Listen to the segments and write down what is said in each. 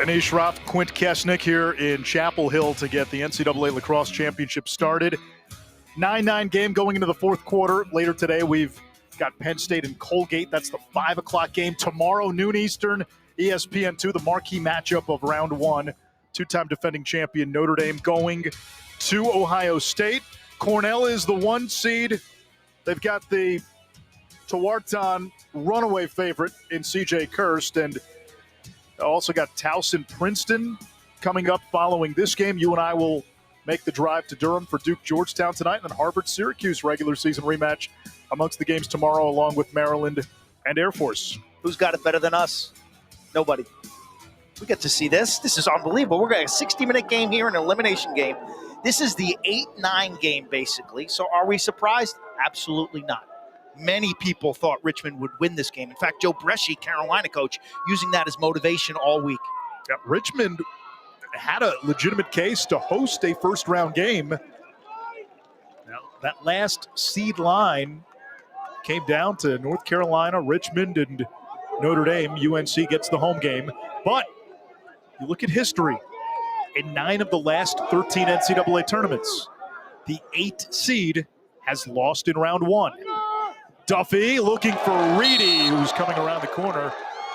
Anish Roth, Quint Kesnick here in Chapel Hill to get the NCAA Lacrosse Championship started. 9-9 game going into the fourth quarter. Later today, we've got Penn State and Colgate. That's the 5 o'clock game. Tomorrow, noon Eastern, ESPN2, the marquee matchup of round one. Two-time defending champion Notre Dame going to Ohio State. Cornell is the 1 seed. They've got the Tewaaraton runaway favorite in C.J. Kirst, and also got Towson Princeton coming up following this game. You and I will make the drive to Durham for Duke Georgetown tonight, and then Harvard-Syracuse regular season rematch amongst the games tomorrow, along with Maryland and Air Force. Who's got it better than us? Nobody. We get to see this. This is unbelievable. We're going to a 60-minute game here, an elimination game. This is the 8-9 game, basically. So are we surprised? Absolutely not. Many people thought Richmond would win this game. In fact, Joe Bresci, Carolina coach, using that as motivation all week. Yeah, Richmond had a legitimate case to host a first-round game. Now, that last seed line came down to North Carolina, Richmond, and Notre Dame. UNC gets the home game. But you look at history. In 9 of the last 13 NCAA tournaments, the 8 seed has lost in round 1. Duffy looking for Reedy, who's coming around the corner.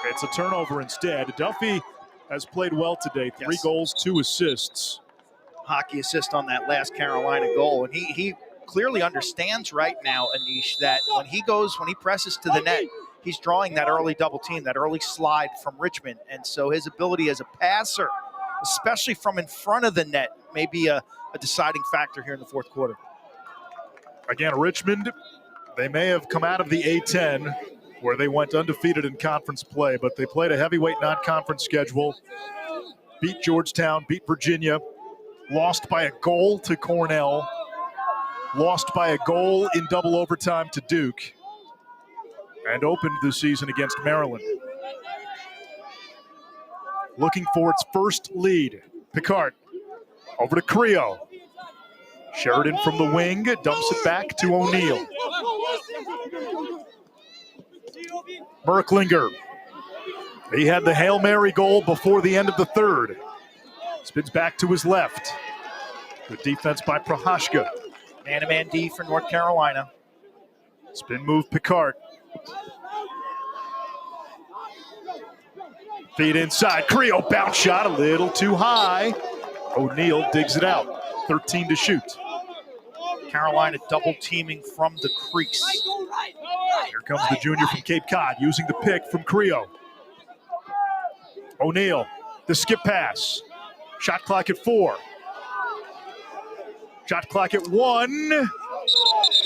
It's a turnover instead. Duffy has played well today. 3 goals, 2 assists. Hockey assist on that last Carolina goal. And he clearly understands right now, Anish, that when he presses to the net, he's drawing that early double team, that early slide from Richmond. And so his ability as a passer, especially from in front of the net, may be a deciding factor here in the fourth quarter. Again, Richmond, they may have come out of the A-10 where they went undefeated in conference play, but they played a heavyweight non-conference schedule, beat Georgetown, beat Virginia, lost by a goal to Cornell, lost by a goal in double overtime to Duke, and opened the season against Maryland. Looking for its first lead. Picard over to Creo. Sheridan from the wing dumps it back to O'Neal. Merklinger. He had the Hail Mary goal before the end of the third. Spins back to his left. Good defense by Prohashka. Man-to-man D for North Carolina. Spin move Picard. Feed inside. Creo bounce shot a little too high. O'Neal digs it out. 13 to shoot. Carolina double teaming from the crease. Here comes the junior from Cape Cod using the pick from Creo. O'Neal, the skip pass. Shot clock at 4. Shot clock at 1.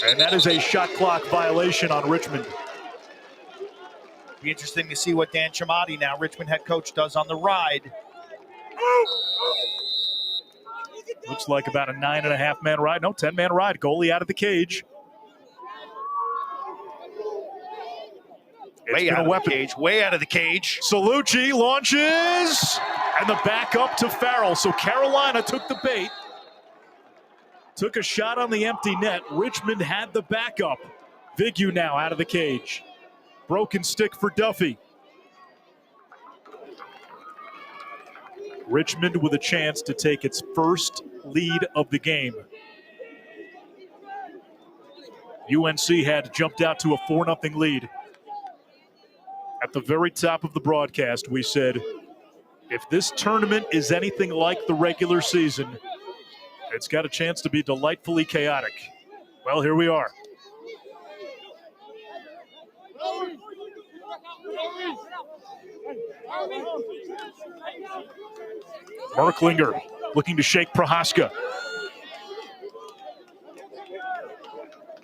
And that is a shot clock violation on Richmond. Be interesting to see what Dan Chamati, now Richmond head coach, does on the ride. Looks like about a 9.5-man ride. No, 10-man ride. Goalie out of the cage. Way out of the cage. Way out of the cage. Salucci launches. And the back up to Farrell. So Carolina took the bait. Took a shot on the empty net. Richmond had the backup. Vigu now out of the cage. Broken stick for Duffy. Richmond with a chance to take its first lead of the game. UNC had jumped out to a 4-0 lead. At the very top of the broadcast, we said, if this tournament is anything like the regular season, it's got a chance to be delightfully chaotic. Well, here we are. Merklinger looking to shake Prohaska.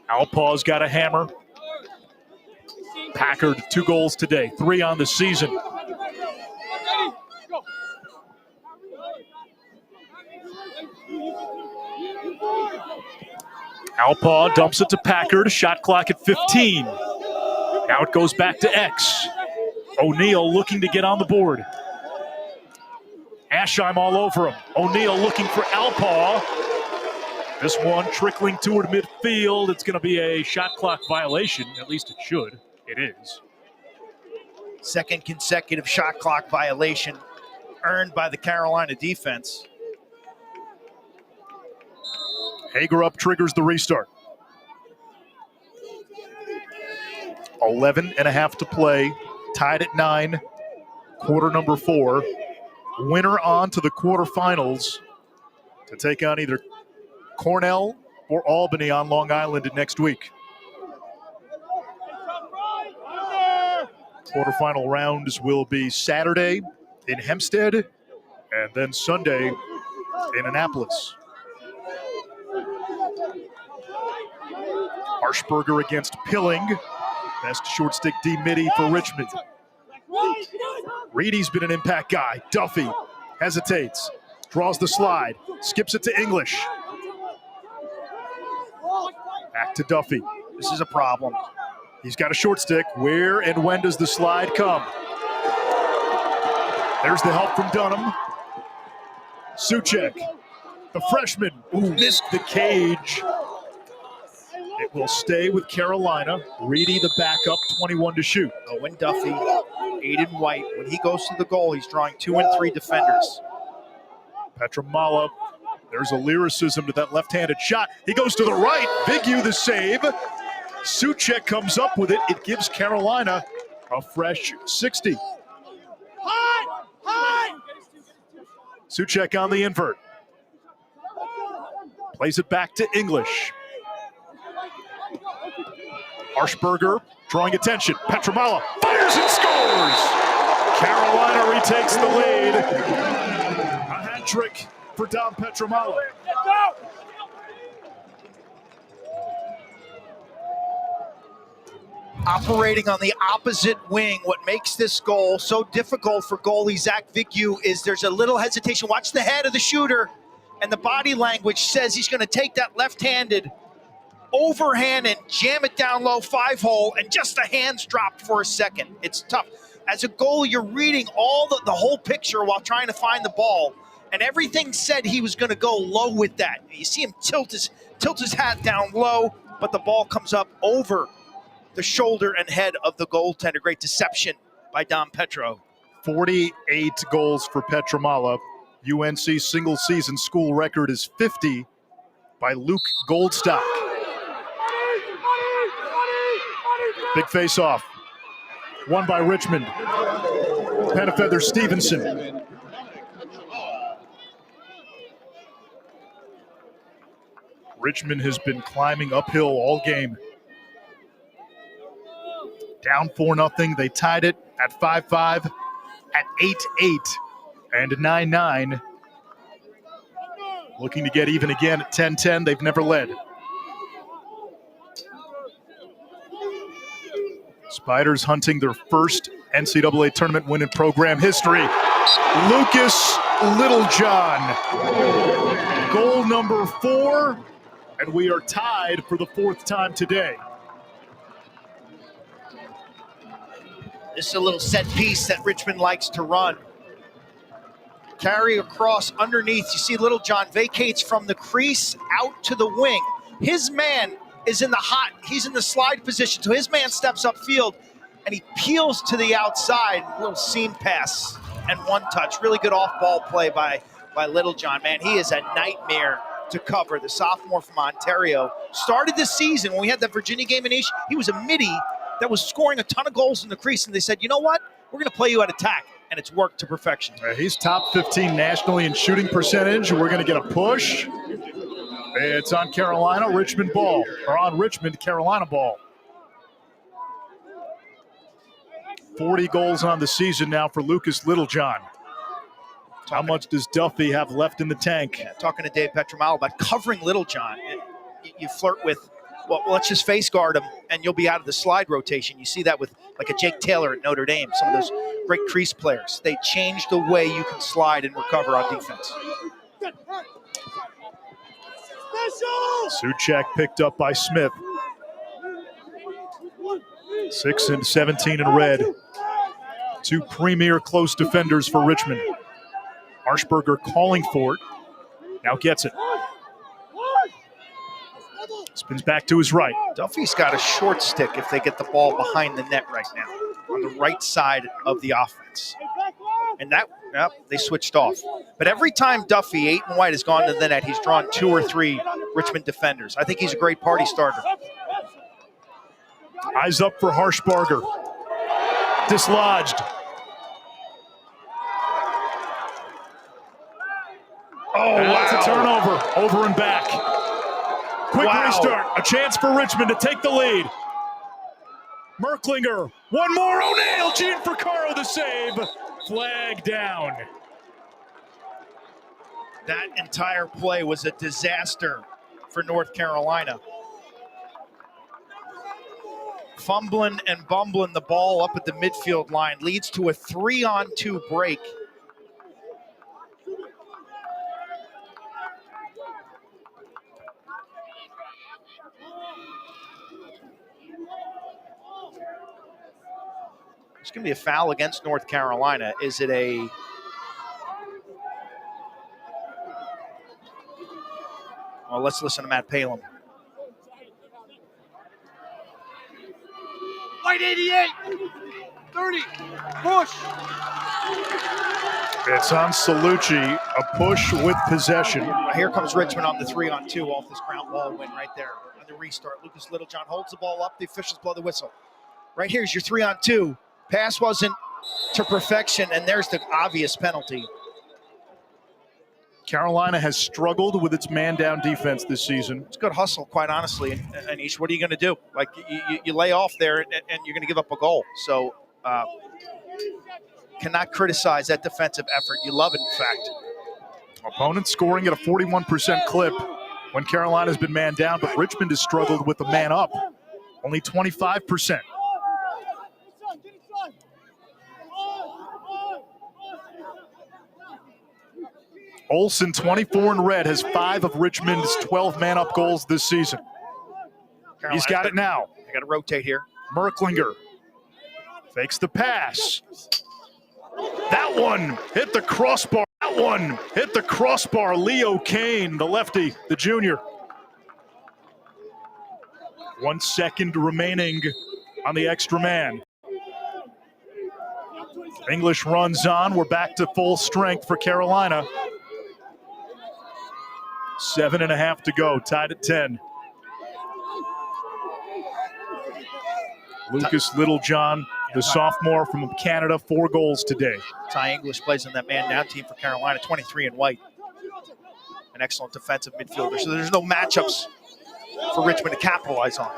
Alpaw's got a hammer. Packard, 2 goals today, 3 on the season. Alpaw dumps it to Packard. Shot clock at 15. Now it goes back to X. O'Neal looking to get on the board. Aschheim all over him. O'Neal looking for Alpaw. This one trickling toward midfield. It's going to be a shot clock violation. At least it should. It is. Second consecutive shot clock violation earned by the Carolina defense. Hager up triggers the restart. 11.5 to play. Tied at 9. Quarter number 4. Winner on to the quarterfinals to take on either Cornell or Albany on Long Island next week. Quarterfinal rounds will be Saturday in Hempstead and then Sunday in Annapolis. Arshberger against Pilling. Best short stick D midi for Richmond. Reedy's been an impact guy. Duffy hesitates, draws the slide, skips it to English. Back to Duffy. This is a problem. He's got a short stick. Where and when does the slide come? There's the help from Dunham. Suchek, the freshman, missed the cage. It will stay with Carolina. Reedy, the backup, 21 to shoot. Owen Duffy, Aiden White, when he goes to the goal, he's drawing 2 and 3 defenders. Petramala, there's a lyricism to that left-handed shot. He goes to the right. Vigu the save. Suchek comes up with it. It gives Carolina a fresh 60. Suchek on the invert. Plays it back to English. Arshberger drawing attention. Petramala fires and scores. Carolina retakes the lead. A hat trick for Dom Petramala. Operating on the opposite wing, what makes this goal so difficult for goalie Zach Vigu is there's a little hesitation. Watch the head of the shooter, and the body language says he's going to take that left-handed overhand and jam it down low 5-hole, and just the hands dropped for a second. It's tough. As a goalie, you're reading all the whole picture while trying to find the ball, and everything said he was going to go low with that. You see him tilt his hat down low, but the ball comes up over the shoulder and head of the goaltender. Great deception by Dom Petro. 48 goals for Petramala. UNC single season school record is 50 by Luke Goldstock. Big face off. Won by Richmond. Penafeather Stevenson. Richmond has been climbing uphill all game. Down 4-0. They tied it at 5-5, at 8-8, and 9-9. Looking to get even again at 10-10. They've never led. Spiders hunting their first NCAA tournament win in program history. Lucas Littlejohn. Goal number 4, and we are tied for the 4th time today. This is a little set piece that Richmond likes to run. Carry across underneath. You see Littlejohn vacates from the crease out to the wing. His man is in he's in the slide position, so his man steps upfield and he peels to the outside. A little seam pass and one touch. Really good off-ball play by Littlejohn. Man, he is a nightmare to cover. The sophomore from Ontario started this season when we had that Virginia game in East. He was a midi that was scoring a ton of goals in the crease, and they said, you know what? We're going to play you at attack, and it's worked to perfection. He's top 15 nationally in shooting percentage. We're going to get a push. It's on Carolina, Richmond ball, or on Richmond, Carolina ball. 40 goals on the season now for Lucas Littlejohn. How much does Duffy have left in the tank? Yeah, talking to Dave Petramala about covering Littlejohn. You flirt with, well, let's just face guard him, and you'll be out of the slide rotation. You see that with like a Jake Taylor at Notre Dame, some of those great crease players. They change the way you can slide and recover on defense. Suchek picked up by Smith. 6 and 17 in red. 2 premier close defenders for Richmond. Arshberger calling for it. Now gets it. Spins back to his right. Duffy's got a short stick if they get the ball behind the net right now, on the right side of the offense. And they switched off. But every time Duffy, 8 and White, has gone to the net, he's drawn 2 or 3 Richmond defenders. I think he's a great party starter. Eyes up for Harshbarger. Dislodged. Oh, That's wow. a turnover. Over and back. Quick restart. A chance for Richmond to take the lead. Merklinger. One more. O'Neal. Gene Fricaro the save. Flag down. That entire play was a disaster for North Carolina. Fumbling and bumbling the ball up at the midfield line leads to a 3-on-2 break. It's going to be a foul against North Carolina. Is it a... Well, let's listen to Matt Palin. White 88, 30, push. It's on Salucci, a push with possession. Here comes Richmond on the 3-on-2 off this ground ball win right there. On the restart, Lucas Littlejohn holds the ball up. The officials blow the whistle. Right here's your 3-on-2. Pass wasn't to perfection, and there's the obvious penalty. Carolina has struggled with its man-down defense this season. It's good hustle, quite honestly. Anish, what are you going to do? Like, you lay off there, and you're going to give up a goal. So, cannot criticize that defensive effort. You love it, in fact. Opponent scoring at a 41% clip when Carolina's been man down, but Richmond has struggled with the man up. Only 25%. Olsen, 24 in red, has 5 of Richmond's 12 man-up goals this season. He's got it now. They got to rotate here. Merklinger fakes the pass. That one hit the crossbar. That one hit the crossbar. Leo Kane, the lefty, the junior. 1 second remaining on the extra man. English runs on. We're back to full strength for Carolina. 7.5 to go, tied at 10. Lucas Littlejohn, the sophomore from Canada, 4 goals today. Ty English plays in that man-down team for Carolina, 23 in white. An excellent defensive midfielder. So there's no matchups for Richmond to capitalize on.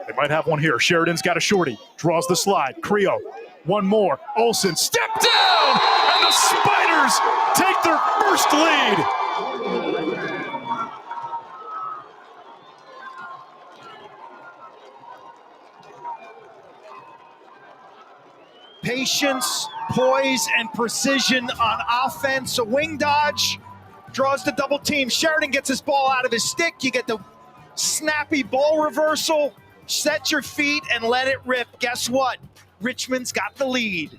They might have one here. Sheridan's got a shorty. Draws the slide. Creo. One more. Olsen. Step down! And the Spiders take their first lead. Patience, poise, and precision on offense. A wing dodge draws the double team. Sheridan gets his ball out of his stick. You get the snappy ball reversal. Set your feet and let it rip. Guess what? Richmond's got the lead.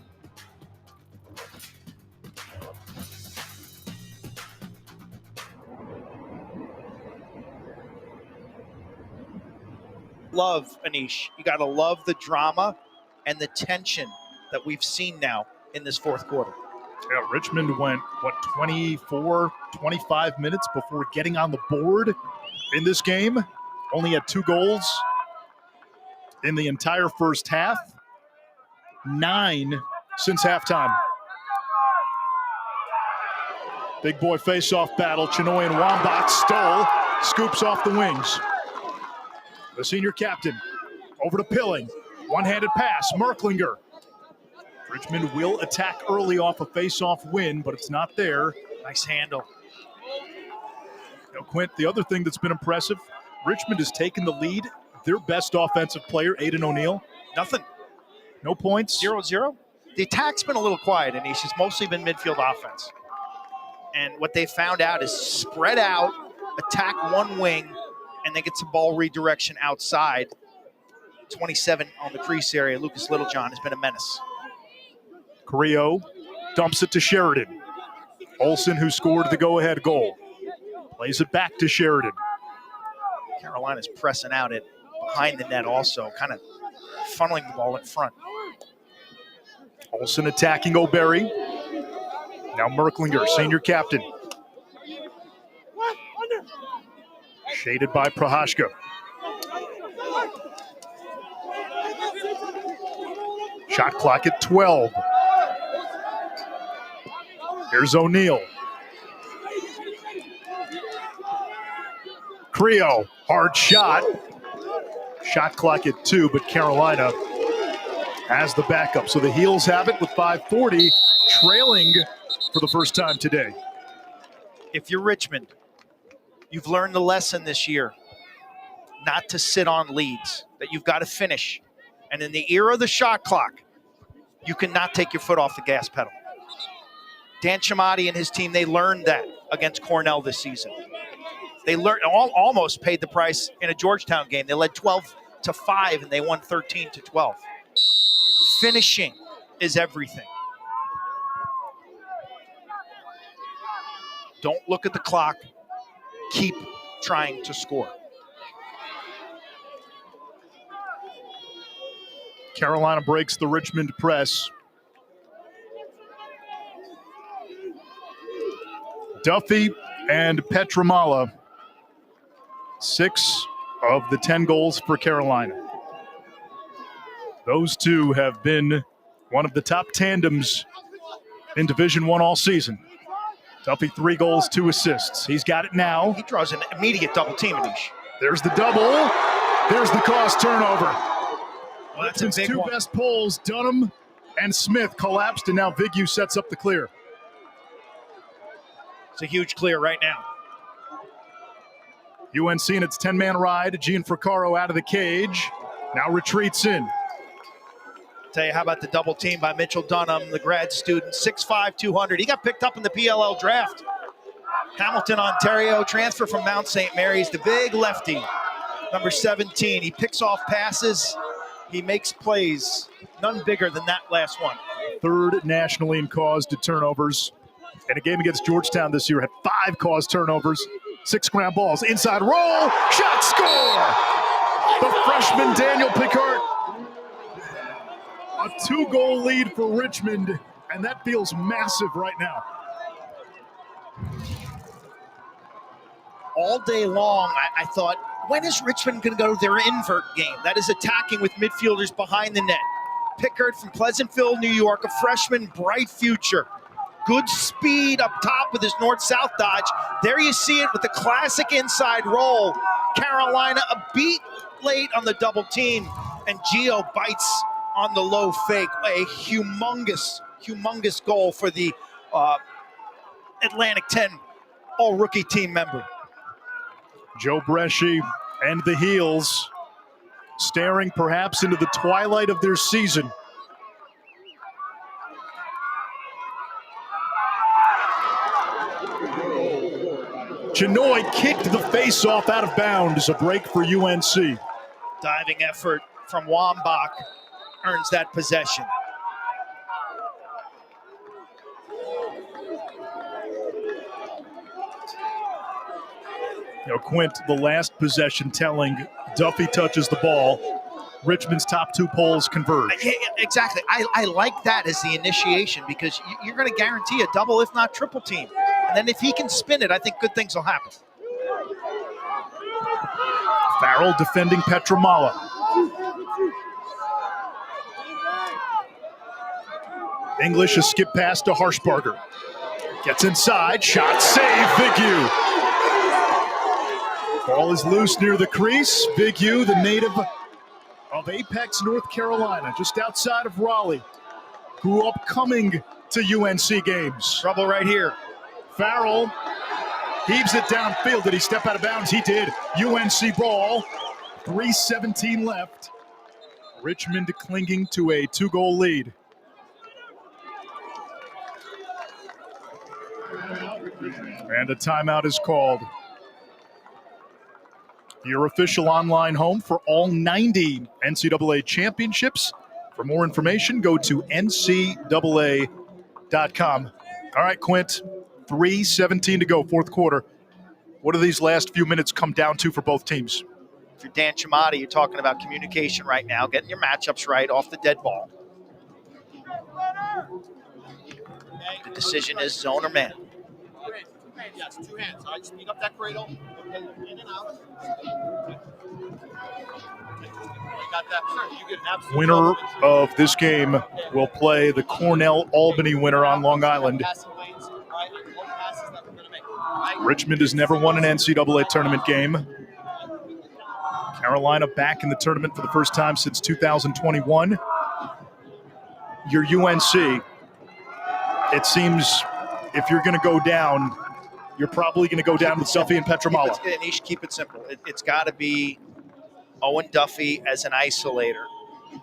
Love, Anish. You got to love the drama and the tension that we've seen now in this fourth quarter. Yeah, Richmond went, 24, 25 minutes before getting on the board in this game. Only had 2 goals in the entire first half. 9 since halftime. Big boy face-off battle. Chinoy and Wambach stole, scoops off the wings. The senior captain over to Pilling. One-handed pass, Merklinger. Richmond will attack early off a face-off win, but it's not there. Nice handle. You know, Quint, the other thing that's been impressive, Richmond has taken the lead. Their best offensive player, Aiden O'Neal. Nothing. No points. 0-0. The attack's been a little quiet, Anish. It's mostly been midfield offense. And what they found out is spread out, attack one wing, and then get some ball redirection outside. 27 on the crease area. Lucas Littlejohn has been a menace. Creo dumps it to Sheridan. Olsen, who scored the go-ahead goal, plays it back to Sheridan. Carolina's pressing out it behind the net also, kind of funneling the ball in front. Olsen attacking O'Berry. Now Merklinger, senior captain. Shaded by Prohashka. Shot clock at 12. Here's O'Neal. Creo, hard shot. Shot clock at 2, but Carolina has the backup. So the Heels have it with 5:40, trailing for the first time today. If you're Richmond, you've learned the lesson this year not to sit on leads, that you've got to finish. And in the era of the shot clock, you cannot take your foot off the gas pedal. Dan Chamati and his team, they learned that against Cornell this season. They learned, almost paid the price in a Georgetown game. They led 12-5 and they won 13-12. Finishing is everything. Don't look at the clock. Keep trying to score. Carolina breaks the Richmond press. Duffy and Petramala, 6 of the 10 goals for Carolina. Those two have been one of the top tandems in Division I all season. Duffy, 3 goals, 2 assists. He's got it now. He draws an immediate double team, Anish. There's the double. There's the cost turnover. Well, that's Richmond's a big 2 one. best poles, Dunham and Smith, collapsed, and now Vigu sets up the clear. It's a huge clear right now. UNC in its 10-man ride. Gianfraccaro out of the cage. Now retreats in. Tell you, how about the double team by Mitchell Dunham, the grad student, 6'5", 200. He got picked up in the PLL draft. Hamilton, Ontario, transfer from Mount St. Mary's, the big lefty, number 17. He picks off passes. He makes plays. None bigger than that last one. 3rd nationally in caused turnovers. In a game against Georgetown this year, had 5 caused turnovers, 6 ground balls, inside roll, shot, score! The freshman Daniel Picard. A 2-goal lead for Richmond, and that feels massive right now. All day long, I thought, when is Richmond going to go to their invert game? That is attacking with midfielders behind the net. Pickard from Pleasantville, New York, a freshman, bright future. Good speed up top with his north-south dodge. There you see it with the classic inside roll. Carolina a beat late on the double team, and Gio bites on the low fake. A humongous goal for the Atlantic 10 all-rookie team member. Joe Bresci and the Heels staring perhaps into the twilight of their season. Chinoy kicked the face-off out of bounds, a break for UNC. Diving effort from Wambach earns that possession. You know, Quint, the last possession telling Duffy touches the ball. Richmond's top 2 poles converge. Yeah, exactly. I like that as the initiation because you're going to guarantee a double, if not triple team. And then if he can spin it, I think good things will happen. Farrell defending Petramala. English a skip pass to Harshbarger. Gets inside, shot, save, Vigu. Ball is loose near the crease. Vigu, the native of Apex, North Carolina, just outside of Raleigh. Grew up coming to UNC games. Trouble right here. Farrell heaves it downfield. Did he step out of bounds? He did. UNC ball. 3:17 left. Richmond clinging to a 2-goal lead. And a timeout is called. Your official online home for all 90 NCAA championships. For more information, go to ncaa.com. All right, Quint, 3:17 to go, 4th quarter. What do these last few minutes come down to for both teams? If you're Dan Chamati, you're talking about communication right now, getting your matchups right off the dead ball. The decision is zone or man. Yes, 2 hands. All right, speed up that cradle. Okay, in and out. You got that? Sure, you get absolutely. Winner of this game will play the Cornell-Albany winner on Long Island. Richmond has never won an NCAA tournament game. Carolina back in the tournament for the first time since 2021. Your UNC, it seems if you're going to go down, you're probably going to go down with Duffy and Petramala. Anish, keep it simple. It's got to be Owen Duffy as an isolator.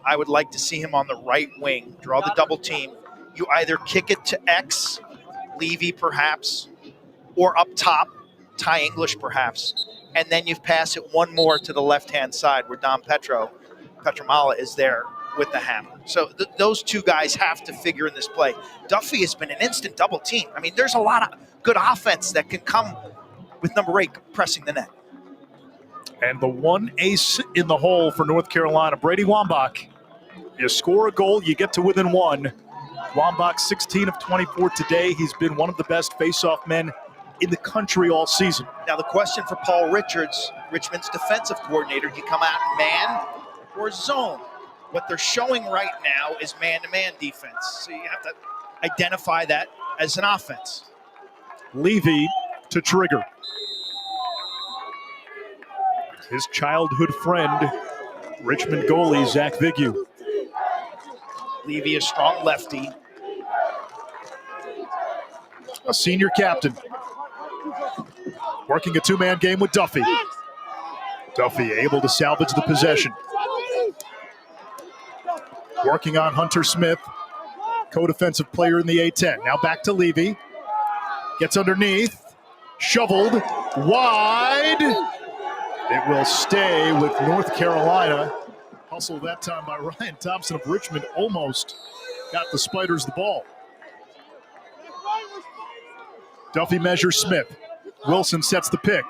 I would like to see him on the right wing, draw the double team. You either kick it to X, Levy perhaps, or up top, Ty English perhaps, and then you pass it one more to the left-hand side where Dom Petramala is there with the hammer. So those two guys have to figure in this play. Duffy has been an instant double team. I mean, there's a lot of good offense that can come with number 8 pressing the net. And the one ace in the hole for North Carolina, Brady Wambach. You score a goal, you get to within 1. Wambach 16 of 24 today. He's been one of the best face-off men in the country all season. Now the question for Paul Richards, Richmond's defensive coordinator, do you come out man or zone? What they're showing right now is man-to-man defense. So you have to identify that as an offense. Levy to trigger. His childhood friend, Richmond goalie Zach Vigu. Levy, a strong lefty. A senior captain. Working a two-man game with Duffy. Duffy able to salvage the possession. Working on Hunter Smith, co-defensive player in the A-10. Now back to Levy. Gets underneath. Shoveled. Wide. It will stay with North Carolina. Hustle that time by Ryan Thompson of Richmond. Almost got the Spiders the ball. Duffy measures Smith. Wilson sets the pick.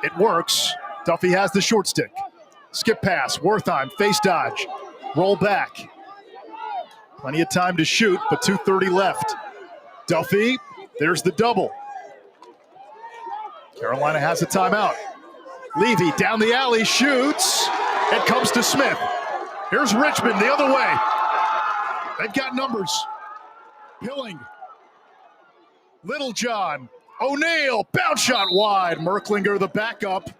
It works. Duffy has the short stick. Skip pass. Wertheim. Face dodge. Roll back. Plenty of time to shoot, but 2:30 left. Duffy. There's the double. Carolina has a timeout. Levy down the alley, shoots. It comes to Smith. Here's Richmond the other way. They've got numbers. Pilling. Littlejohn. O'Neal. Bounce shot wide. Merklinger the backup.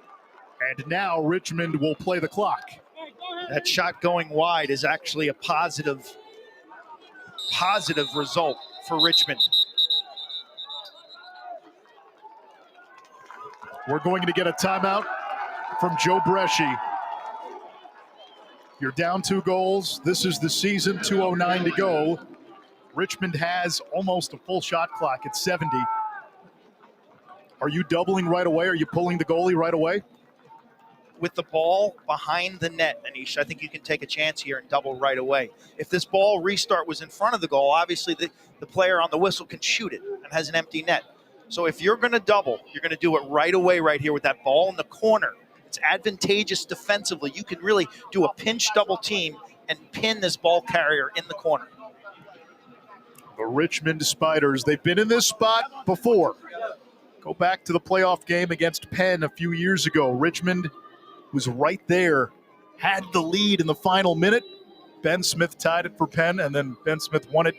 And now Richmond will play the clock. That shot going wide is actually a positive result for Richmond. We're going to get a timeout from Joe Bresci. You're down 2 goals. This is the season, 2:09 to go. Richmond has almost a full shot clock at 70. Are you doubling right away? Are you pulling the goalie right away? With the ball behind the net, Anish, I think you can take a chance here and double right away. If this ball restart was in front of the goal, obviously the player on the whistle can shoot it and has an empty net. So if you're going to double, you're going to do it right away right here with that ball in the corner. It's advantageous defensively. You can really do a pinch double team and pin this ball carrier in the corner. The Richmond Spiders, they've been in this spot before. Go back to the playoff game against Penn a few years ago. Richmond was right there, had the lead in the final minute. Ben Smith tied it for Penn, and then Ben Smith won it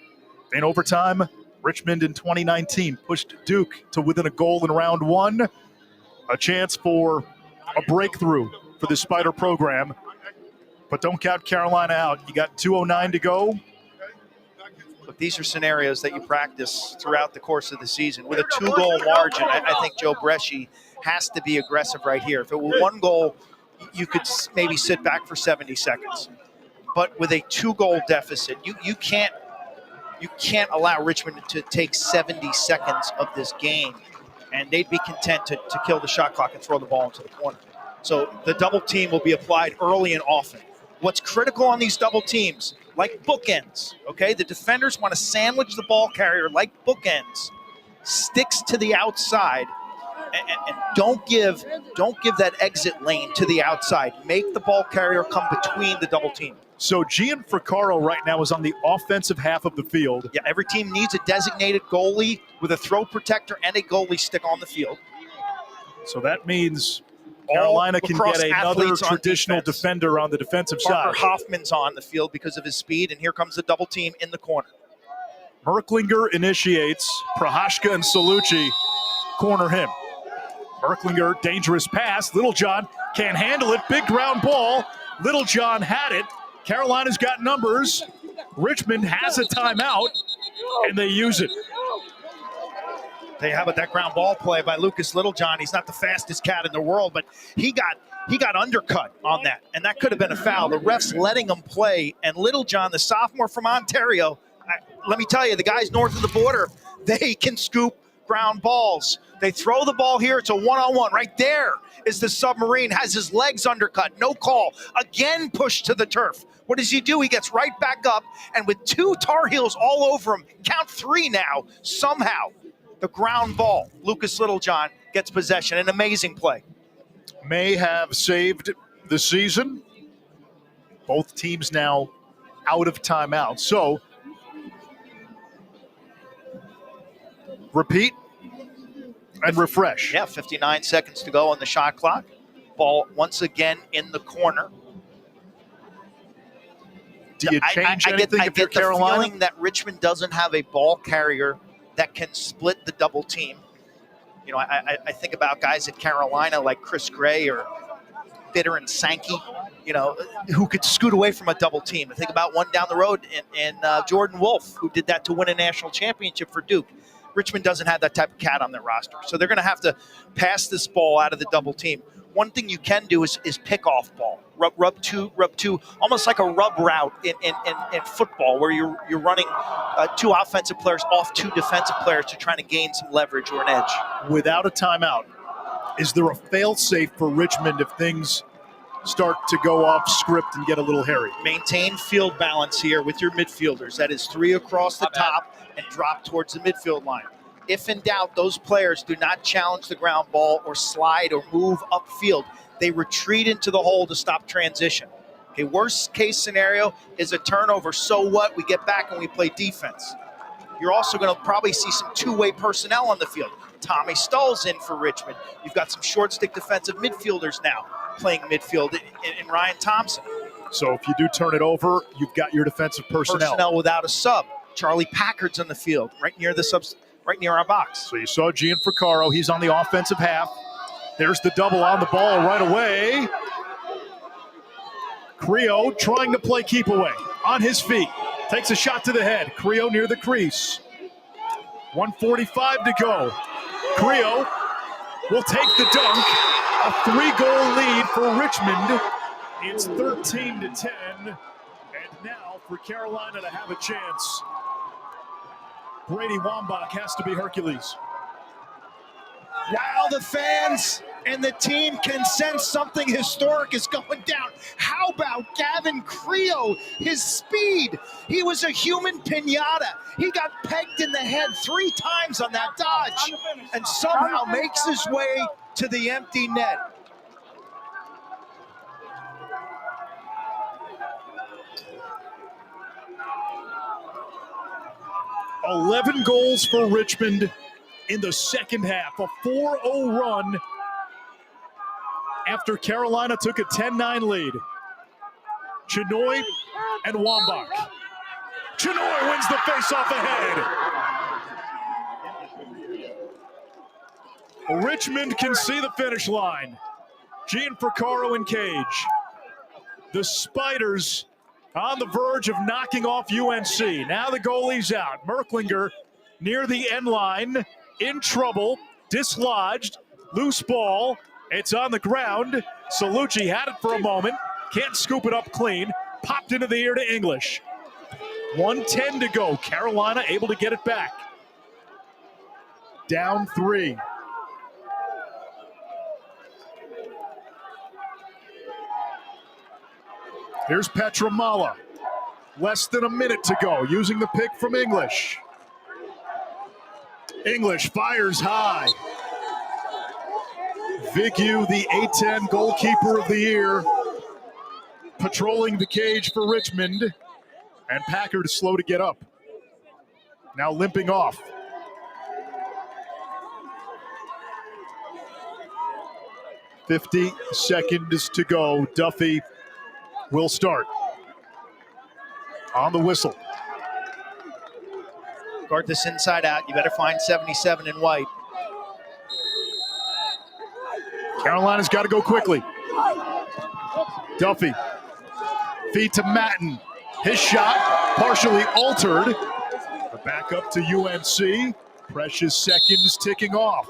in overtime. Richmond in 2019 pushed Duke to within a goal in round 1. A chance for a breakthrough for the Spider program. But don't count Carolina out. You got 2:09 to go. Look, these are scenarios that you practice throughout the course of the season. With a 2-goal margin, I think Joe Bresci has to be aggressive right here. If it were 1 goal, you could maybe sit back for 70 seconds. But with a 2-goal deficit, you can't allow Richmond to take 70 seconds of this game, and they'd be content to kill the shot clock and throw the ball into the corner. So the double team will be applied early and often. What's critical on these double teams, like bookends, okay? The defenders want to sandwich the ball carrier like bookends, sticks to the outside, and don't give that exit lane to the outside. Make the ball carrier come between the double team. So Gianfrancaro right now is on the offensive half of the field. Yeah, every team needs a designated goalie with a throw protector and a goalie stick on the field. So that means Carolina can get another traditional defender on the defensive side. Parker Hoffman's on the field because of his speed, and here comes the double team in the corner. Merklinger initiates. Prohashka and Salucci corner him. Merklinger, dangerous pass. Littlejohn can't handle it. Big ground ball. Littlejohn had it. Carolina's got numbers. Richmond has a timeout, and they use it. Hey, how about that ground ball play by Lucas Littlejohn? He's not the fastest cat in the world, but he got undercut on that, and that could have been a foul. The refs letting him play, and Littlejohn, the sophomore from Ontario, let me tell you, the guys north of the border, they can scoop ground balls. They throw the ball here. It's a one-on-one. Right there is the submarine, has his legs undercut. No call. Again pushed to the turf. What does he do? He gets right back up, and with two Tar Heels all over him, count three now, somehow, the ground ball, Lucas Littlejohn gets possession. An amazing play. May have saved the season. Both teams now out of timeout. So, repeat and refresh. Yeah, 59 seconds to go on the shot clock. Ball once again in the corner. Do you change anything I if you're get the Carolina? feeling that Richmond doesn't have a ball carrier that can split the double team. You know, I think about guys at Carolina like Chris Gray or Bitter and Sankey, you know, who could scoot away from a double team. I think about one down the road in Jordan Wolf, who did that to win a national championship for Duke. Richmond doesn't have that type of cat on their roster. So they're going to have to pass this ball out of the double team. One thing you can do is pick off ball. Rub two, almost like a rub route in football where you're running two offensive players off two defensive players to try to gain some leverage or an edge. Without a timeout, is there a fail-safe for Richmond if things start to go off script and get a little hairy? Maintain field balance here with your midfielders. That is three across the top and drop towards the midfield line. If in doubt, those players do not challenge the ground ball or slide or move upfield. They retreat into the hole to stop transition. Okay, worst case scenario is a turnover. So what? We get back and we play defense. You're also going to probably see some two-way personnel on the field. Tommy Stull's in for Richmond. You've got some short stick defensive midfielders now playing midfield in Ryan Thompson. So if you do turn it over, you've got your defensive personnel. Personnel without a sub. Charlie Packard's on the field, right near the subs, right near our box. So you saw Gianfrancaro. He's on the offensive half. There's the double on the ball right away. Creo trying to play keep away. On his feet. Takes a shot to the head. Creo near the crease. 1:45 to go. Creo will take the dunk. A 3-goal lead for Richmond. It's 13-10. And now for Carolina to have a chance, Brady Wambach has to be Hercules. Wow, the fans and the team can sense something historic is going down. How about Gavin Creo? His speed. He was a human pinata. He got pegged in the head 3 times on that dodge and somehow makes his way to the empty net. $11 goals for Richmond in the second half. A 4-0 run after Carolina took a 10-9 lead. Chinoy and Wambach. Chinoy wins the faceoff ahead. Richmond can see the finish line. Gianfrancaro in cage. The Spiders on the verge of knocking off UNC. Now the goalie's out. Merklinger near the end line, in trouble, dislodged, loose ball. It's on the ground. Salucci had it for a moment, can't scoop it up clean. Popped into the ear to English. 1:10 to go. Carolina able to get it back. Down 3. Here's Petramala. Less than a minute to go, using the pick from English. English fires high. Vigu, the A-10 goalkeeper of the year, patrolling the cage for Richmond, and Packard is slow to get up. Now limping off. "50 seconds to go. Duffy will start. On the whistle. Guard this inside out. You better find 77 in white. Carolina's got to go quickly. Duffy. Feed to Matten. His shot partially altered. The back up to UNC. Precious seconds ticking off.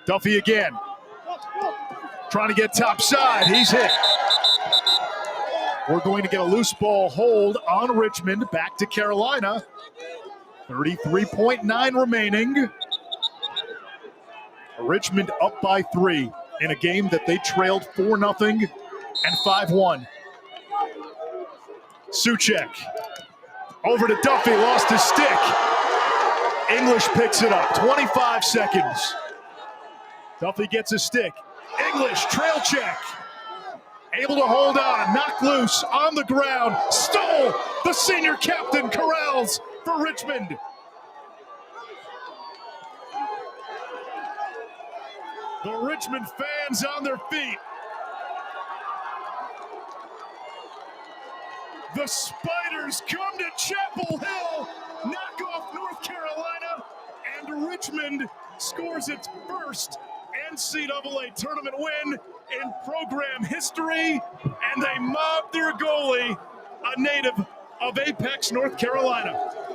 Duffy again. Trying to get top side. He's hit. We're going to get a loose ball hold on Richmond. Back to Carolina. 33.9 remaining. Richmond up by 3 in a game that they trailed 4-0 and 5-1. Suchek over to Duffy, lost his stick. English picks it up, 25 seconds. Duffy gets his stick. English, trail check. Able to hold on, knock loose, on the ground. Stole the senior captain, corrals for Richmond. The Richmond fans on their feet. The Spiders come to Chapel Hill, knock off North Carolina, and Richmond scores its first NCAA tournament win in program history, and they mobbed their goalie, a native of Apex, North Carolina.